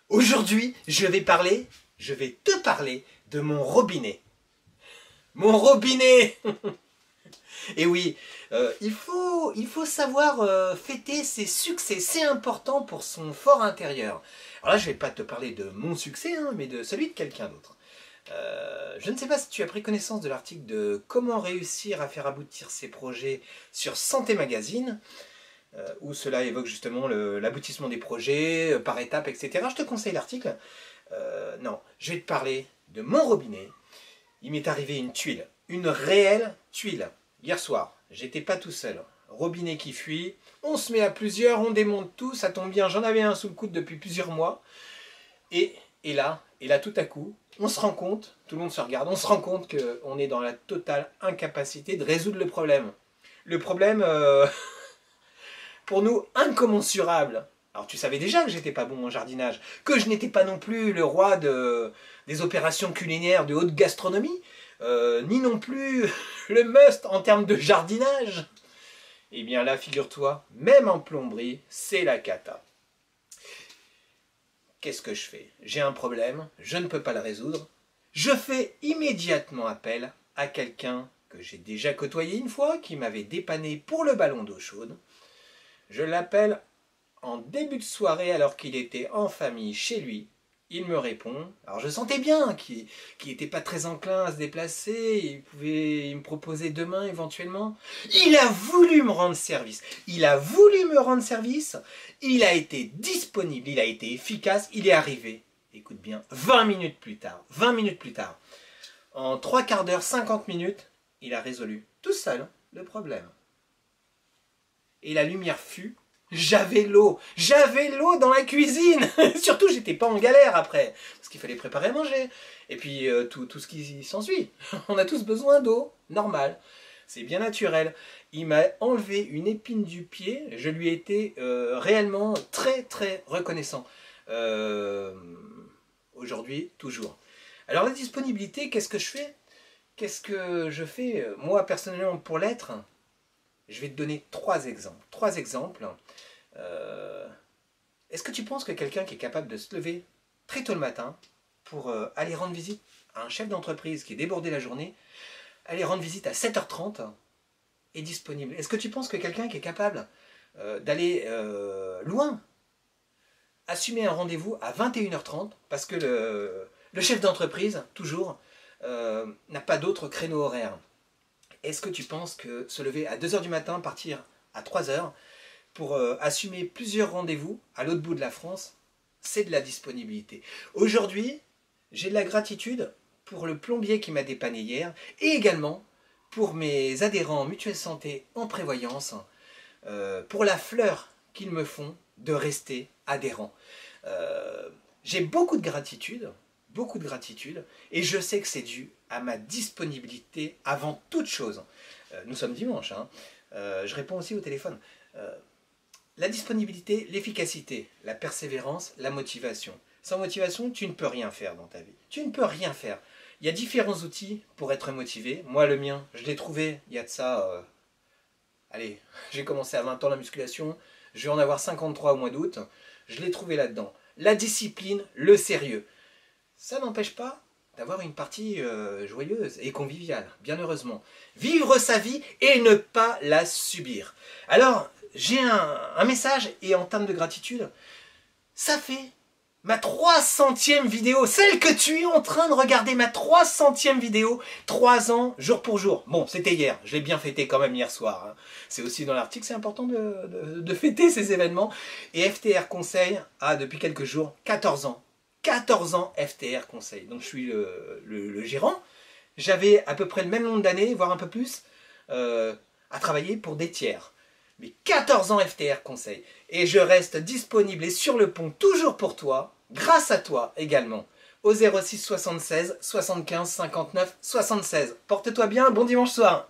Aujourd'hui, je vais te parler de mon robinet. Mon robinet. Et oui, il faut savoir fêter ses succès, c'est important pour son fort intérieur. Alors là, je ne vais pas te parler de mon succès, hein, mais de celui de quelqu'un d'autre. Je ne sais pas si tu as pris connaissance de l'article de Comment réussir à faire aboutir ses projets sur Santé Magazine, où cela évoque justement l'aboutissement des projets par étapes, etc. Je te conseille l'article. Non, je vais te parler de mon robinet. Il m'est arrivé une tuile, une réelle tuile. Hier soir, j'étais pas tout seul. Robinet qui fuit, on se met à plusieurs, on démonte tout, ça tombe bien, j'en avais un sous le coude depuis plusieurs mois. Et là, tout à coup, on se rend compte, tout le monde se regarde, on se rend compte qu'on est dans la totale incapacité de résoudre le problème. Le problème, pour nous, incommensurable. Alors tu savais déjà que j'étais pas bon en jardinage, que je n'étais pas non plus le roi des opérations culinaires de haute gastronomie, ni non plus le must en termes de jardinage. Eh bien là, figure-toi, même en plomberie, c'est la cata. Qu'est-ce que je fais? J'ai un problème, je ne peux pas le résoudre. Je fais immédiatement appel à quelqu'un que j'ai déjà côtoyé une fois, qui m'avait dépanné pour le ballon d'eau chaude. Je l'appelle en début de soirée alors qu'il était en famille chez lui. Il me répond. Alors je sentais bien qu'il n'était pas très enclin à se déplacer. Il me proposer demain éventuellement. Il a voulu me rendre service. Il a voulu me rendre service. Il a été disponible. Il a été efficace. Il est arrivé. Écoute bien, 20 minutes plus tard. 20 minutes plus tard. En 3 quarts d'heure, 50 minutes, il a résolu tout seul le problème. Et la lumière fut. J'avais l'eau dans la cuisine. Surtout, j'étais pas en galère après, parce qu'il fallait préparer à manger. Et puis, tout ce qui s'ensuit. On a tous besoin d'eau, normal. C'est bien naturel. Il m'a enlevé une épine du pied. Je lui ai été réellement très, très reconnaissant. Aujourd'hui, toujours. Alors, la disponibilité, qu'est-ce que je fais? Qu'est-ce que je fais, moi, personnellement, pour l'être? Je vais te donner 3 exemples. 3 exemples. Est-ce que tu penses que quelqu'un qui est capable de se lever très tôt le matin pour aller rendre visite à un chef d'entreprise qui est débordé la journée, aller rendre visite à 7h30 est disponible? Est-ce que tu penses que quelqu'un qui est capable d'aller loin, assumer un rendez-vous à 21h30 parce que le chef d'entreprise, toujours, n'a pas d'autre créneau horaire? Est-ce que tu penses que se lever à 2h du matin, partir à 3h, pour assumer plusieurs rendez-vous à l'autre bout de la France, c'est de la disponibilité? Aujourd'hui, j'ai de la gratitude pour le plombier qui m'a dépanné hier, et également pour mes adhérents Mutuelle Santé en prévoyance, pour la fleur qu'ils me font de rester adhérents. J'ai beaucoup de gratitude, et je sais que c'est dû à ma disponibilité avant toute chose. Nous sommes dimanche, hein. Je réponds aussi au téléphone. La disponibilité, l'efficacité, la persévérance, la motivation. Sans motivation, tu ne peux rien faire dans ta vie. Tu ne peux rien faire. Il y a différents outils pour être motivé. Moi, le mien, je l'ai trouvé il y a de ça... allez, j'ai commencé à 20 ans la musculation. Je vais en avoir 53 au mois d'août. Je l'ai trouvé là-dedans. La discipline, le sérieux. Ça n'empêche pas d'avoir une partie joyeuse et conviviale, bien heureusement. Vivre sa vie et ne pas la subir. Alors, j'ai un message, et en termes de gratitude, ça fait ma 300e vidéo, celle que tu es en train de regarder, ma 300e vidéo, 3 ans, jour pour jour. Bon, c'était hier, je l'ai bien fêté quand même hier soir, hein. C'est aussi dans l'article, c'est important de fêter ces événements. Et FTR Conseil a depuis quelques jours 14 ans. 14 ans FTR Conseil. Donc je suis le gérant. J'avais à peu près le même nombre d'années, voire un peu plus, à travailler pour des tiers. Mais 14 ans FTR Conseil. Et je reste disponible et sur le pont toujours pour toi, grâce à toi également, au 06 76 75 59 76. Porte-toi bien, bon dimanche soir.